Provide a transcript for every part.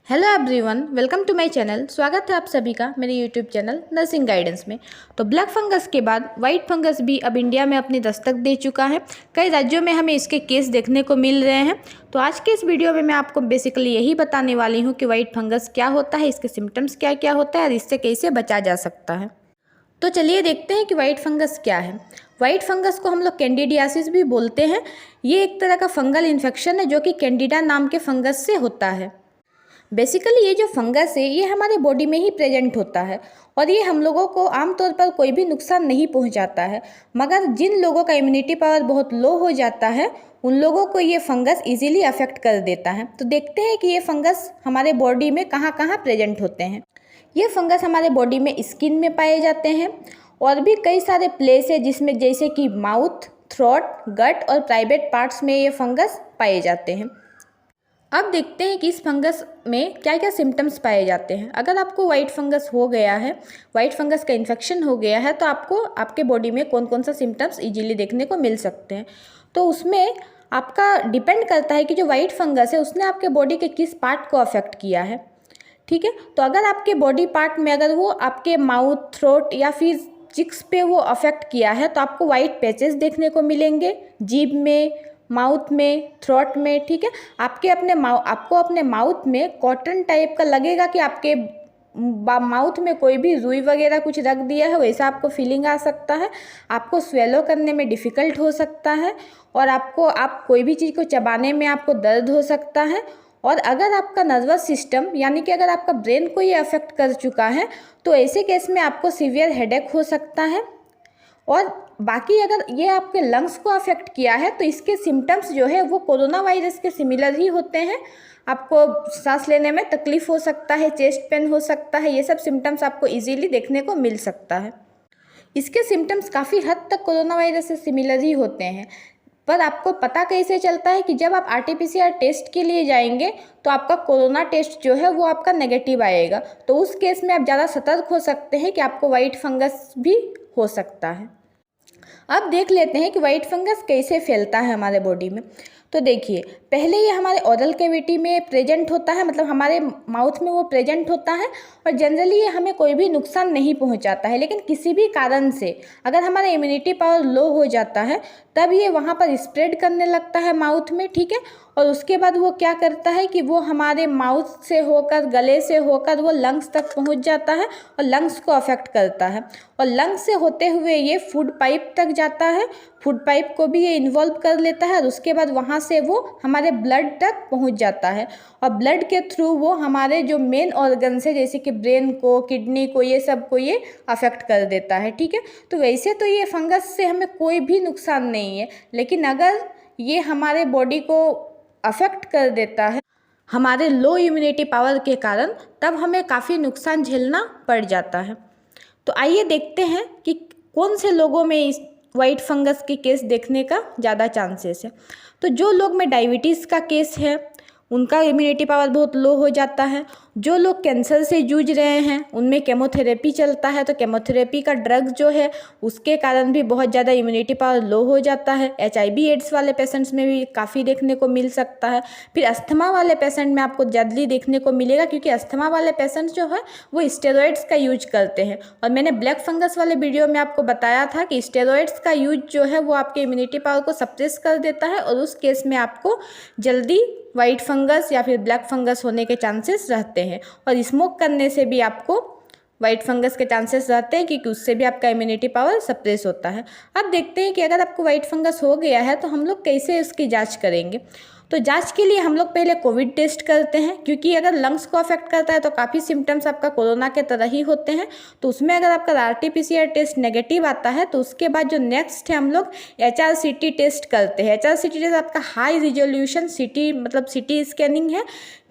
Hello everyone, welcome to my channel. स्वागत है आप सभी का मेरे यूट्यूब चैनल नर्सिंग गाइडेंस में। तो ब्लैक फंगस के बाद वाइट फंगस भी अब इंडिया में अपनी दस्तक दे चुका है। कई राज्यों में हमें इसके केस देखने को मिल रहे हैं। तो आज के इस वीडियो में मैं आपको बेसिकली यही बताने वाली हूँ कि वाइट फंगस क्या होता है, इसके सिम्टम्स क्या क्या होता है और इससे कैसे बचा जा सकता है। तो चलिए देखते हैं कि वाइट फंगस क्या है। वाइट फंगस को हम लोग कैंडिडियासिस भी बोलते हैं। ये एक तरह का फंगल इन्फेक्शन है जो कि कैंडिडा नाम के फंगस से होता है। बेसिकली ये जो फंगस है ये हमारे बॉडी में ही प्रेजेंट होता है और ये हम लोगों को आमतौर पर कोई भी नुकसान नहीं पहुंचाता है, मगर जिन लोगों का इम्यूनिटी पावर बहुत लो हो जाता है उन लोगों को ये फंगस इजीली अफेक्ट कर देता है। तो देखते हैं कि ये फंगस हमारे बॉडी में कहाँ कहाँ प्रेजेंट होते हैं। ये फंगस हमारे बॉडी में स्किन में पाए जाते हैं और भी कई सारे प्लेस है जिसमें जैसे कि माउथ, थ्रोट, गट और प्राइवेट पार्ट्स में ये फंगस पाए जाते हैं। अब देखते हैं कि इस फंगस में क्या क्या सिम्टम्स पाए जाते हैं। अगर आपको वाइट फंगस हो गया है, वाइट फंगस का इन्फेक्शन हो गया है, तो आपको आपके बॉडी में कौन कौन सा सिम्टम्स इजीली देखने को मिल सकते हैं। तो उसमें आपका डिपेंड करता है कि जो वाइट फंगस है उसने आपके बॉडी के किस पार्ट को अफेक्ट किया है। ठीक है, तो अगर आपके बॉडी पार्ट में अगर वो आपके माउथ, थ्रोट या फिर चिक्स पे वो अफेक्ट किया है तो आपको वाइट पैचेस देखने को मिलेंगे, जीभ में, माउथ में, थ्रोट में। ठीक है, आपको अपने माउथ में कॉटन टाइप का लगेगा कि आपके माउथ में कोई भी रुई वगैरह कुछ रख दिया है, वैसा आपको फीलिंग आ सकता है। आपको स्वेलो करने में डिफ़िकल्ट हो सकता है और आप कोई भी चीज़ को चबाने में आपको दर्द हो सकता है। और अगर आपका नर्वस सिस्टम यानी कि अगर आपका ब्रेन को ये अफेक्ट कर चुका है तो ऐसे केस में आपको सीवियर हेडेक हो सकता है। और बाकी अगर ये आपके लंग्स को अफेक्ट किया है तो इसके सिम्टम्स जो है वो कोरोना वायरस के सिमिलर ही होते हैं। आपको सांस लेने में तकलीफ हो सकता है, चेस्ट पेन हो सकता है, ये सब सिम्टम्स आपको इजीली देखने को मिल सकता है। इसके सिम्टम्स काफ़ी हद तक कोरोना वायरस से सिमिलर ही होते हैं। पर आपको पता कैसे चलता है कि जब आप आरटीपीसीआर टेस्ट के लिए जाएंगे तो आपका कोरोना टेस्ट जो है वो आपका नेगेटिव आएगा। तो उस केस में आप ज़्यादा सतर्क हो सकते हैं कि आपको वाइट फंगस भी हो सकता है। अब देख लेते हैं कि वाइट फंगस कैसे फैलता है हमारे बॉडी में। तो देखिए, पहले ये हमारे ओरल कैविटी में प्रेजेंट होता है, मतलब हमारे माउथ में वो प्रेजेंट होता है और जनरली ये हमें कोई भी नुकसान नहीं पहुंचाता है। लेकिन किसी भी कारण से अगर हमारा इम्यूनिटी पावर लो हो जाता है तब ये वहाँ पर स्प्रेड करने लगता है माउथ में। ठीक है, और उसके बाद वो क्या करता है कि वो हमारे माउथ से होकर, गले से होकर वो लंग्स तक पहुँच जाता है और लंग्स को अफेक्ट करता है। और लंग्स से होते हुए ये फूड पाइप तक जाता है, फूड पाइप को भी ये इन्वॉल्व कर लेता है और उसके बाद वहाँ से वो हमारे ब्लड तक पहुँच जाता है। और ब्लड के थ्रू वो हमारे जो मेन ऑर्गन्स है जैसे कि ब्रेन को, किडनी को, ये सब को ये अफेक्ट कर देता है। ठीक है, तो वैसे तो ये फंगस से हमें कोई भी नुकसान नहीं है, लेकिन अगर ये हमारे बॉडी को अफेक्ट कर देता है हमारे लो इम्यूनिटी पावर के कारण, तब हमें काफ़ी नुकसान झेलना पड़ जाता है। तो आइए देखते हैं कि कौन से लोगों में इस वाइट फंगस के केस देखने का ज़्यादा चांसेस है। तो जो लोग में डायबिटीज़ का केस है उनका इम्यूनिटी पावर बहुत लो हो जाता है। जो लोग कैंसर से जूझ रहे हैं उनमें केमोथेरेपी चलता है, तो केमोथेरेपी का ड्रग जो है उसके कारण भी बहुत ज़्यादा इम्यूनिटी पावर लो हो जाता है। HIV एड्स वाले पेशेंट्स में भी काफ़ी देखने को मिल सकता है। फिर अस्थमा वाले पेशेंट में आपको जल्दी देखने को मिलेगा, क्योंकि अस्थमा वाले पेशेंट्स जो है वो स्टेरॉइड्स का यूज करते हैं। और मैंने ब्लैक फंगस वाले वीडियो में आपको बताया था कि स्टेरॉइड्स का यूज जो है वो आपके इम्यूनिटी पावर को सप्रेस कर देता है और उस केस में आपको जल्दी वाइट फंगस या फिर ब्लैक फंगस होने के चांसेस रहते हैं। और स्मोक करने से भी आपको वाइट फंगस के चांसेस रहते हैं, क्योंकि उससे भी आपका इम्यूनिटी पावर सप्रेस होता है। अब देखते हैं कि अगर आपको वाइट फंगस हो गया है तो हम लोग कैसे उसकी जांच करेंगे। तो जांच के लिए हम लोग पहले कोविड टेस्ट करते हैं, क्योंकि अगर लंग्स को अफेक्ट करता है तो काफ़ी सिम्टम्स आपका कोरोना के तरह ही होते हैं। तो उसमें अगर आपका RT-PCR टेस्ट नेगेटिव आता है तो उसके बाद जो नेक्स्ट है हम लोग HRCT टेस्ट करते हैं। HRCT टेस्ट आपका हाई रिजोल्यूशन सिटी मतलब सिटी स्कैनिंग है।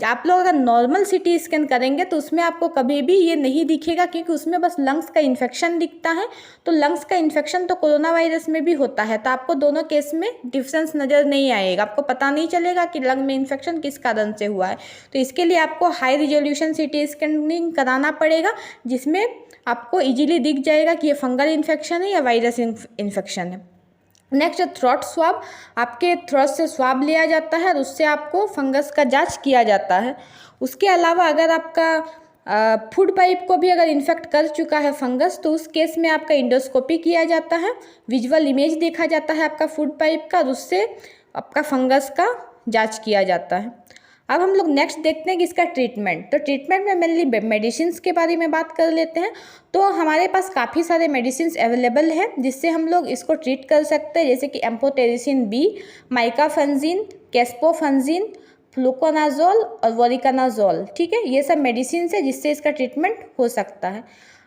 आप लोग अगर नॉर्मल सिटी स्कैन करेंगे तो उसमें आपको कभी भी ये नहीं दिखेगा, क्योंकि उसमें बस लंग्स का इन्फेक्शन दिखता है। तो लंग्स का इन्फेक्शन तो कोरोना वायरस में भी होता है, तो आपको दोनों केस में डिफरेंस नज़र नहीं आएगा, आपको पता नहीं चलेगा कि लंग में इन्फेक्शन किस कारण से हुआ है। तो इसके लिए आपको हाई रिजोल्यूशन सिटी स्कैनिंग कराना पड़ेगा, जिसमें आपको इजीली दिख जाएगा कि ये फंगल इन्फेक्शन है या वायरस इन्फेक्शन है। नेक्स्ट थ्रोट स्वाब, आपके थ्रोट से स्वाब लिया जाता है और उससे आपको फंगस का जांच किया जाता है। उसके अलावा अगर आपका फूड पाइप को भी अगर इन्फेक्ट कर चुका है फंगस, तो उस केस में आपका इंडोस्कोपी किया जाता है, विजुअल इमेज देखा जाता है आपका फूड पाइप का, और उससे आपका फंगस का जांच किया जाता है। अब हम लोग नेक्स्ट देखते हैं कि इसका ट्रीटमेंट। तो ट्रीटमेंट में मेनली मेडिसिन के बारे में बात कर लेते हैं। तो हमारे पास काफ़ी सारे मेडिसिन अवेलेबल हैं जिससे हम लोग इसको ट्रीट कर सकते हैं, जैसे कि एम्फोटेरिसिन बी, माइकाफेंजिन, कैस्पोफेंजिन, फ्लूकोनाजोल और वोरिकानाजोल। ठीक है, ये सब मेडिसिन है जिससे इसका ट्रीटमेंट हो सकता है।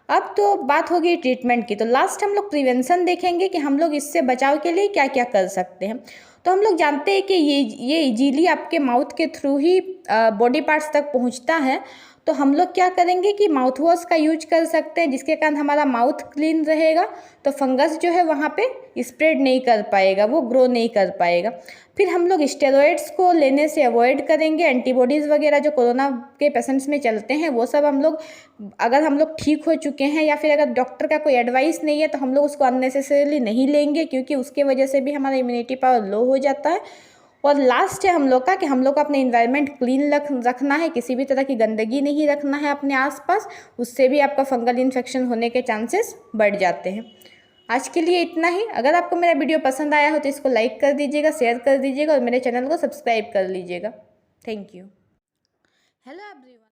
अब तो बात होगी ट्रीटमेंट की, तो लास्ट हम लोग प्रिवेंशन देखेंगे कि हम लोग इससे बचाव के लिए क्या क्या कर सकते हैं। तो हम लोग जानते हैं कि ये इजीली आपके माउथ के थ्रू ही बॉडी पार्ट्स तक पहुंचता है। तो हम लोग क्या करेंगे कि माउथ वॉश का यूज कर सकते हैं, जिसके कारण हमारा माउथ क्लीन रहेगा, तो फंगस जो है वहाँ पे स्प्रेड नहीं कर पाएगा, वो ग्रो नहीं कर पाएगा। फिर हम लोग स्टेरॉइड्स को लेने से अवॉइड करेंगे। एंटीबॉडीज़ वगैरह जो कोरोना के पेशेंट्स में चलते हैं वो सब हम लोग, अगर हम लोग ठीक हो चुके हैं या फिर अगर डॉक्टर का कोई एडवाइस नहीं है तो हम लोग उसको अननेसेसरीली नहीं लेंगे, क्योंकि उसके वजह से भी हमारा इम्यूनिटी पावर लो हो जाता है। और लास्ट है हम लोग का कि हम लोग को अपने इन्वायरमेंट क्लीन रखना है, किसी भी तरह की गंदगी नहीं रखना है अपने आसपास, उससे भी आपका फंगल इन्फेक्शन होने के चांसेस बढ़ जाते हैं। आज के लिए इतना ही। अगर आपको मेरा वीडियो पसंद आया हो तो इसको लाइक कर दीजिएगा, शेयर कर दीजिएगा और मेरे चैनल को सब्सक्राइब कर लीजिएगा। Thank you. Hello everyone.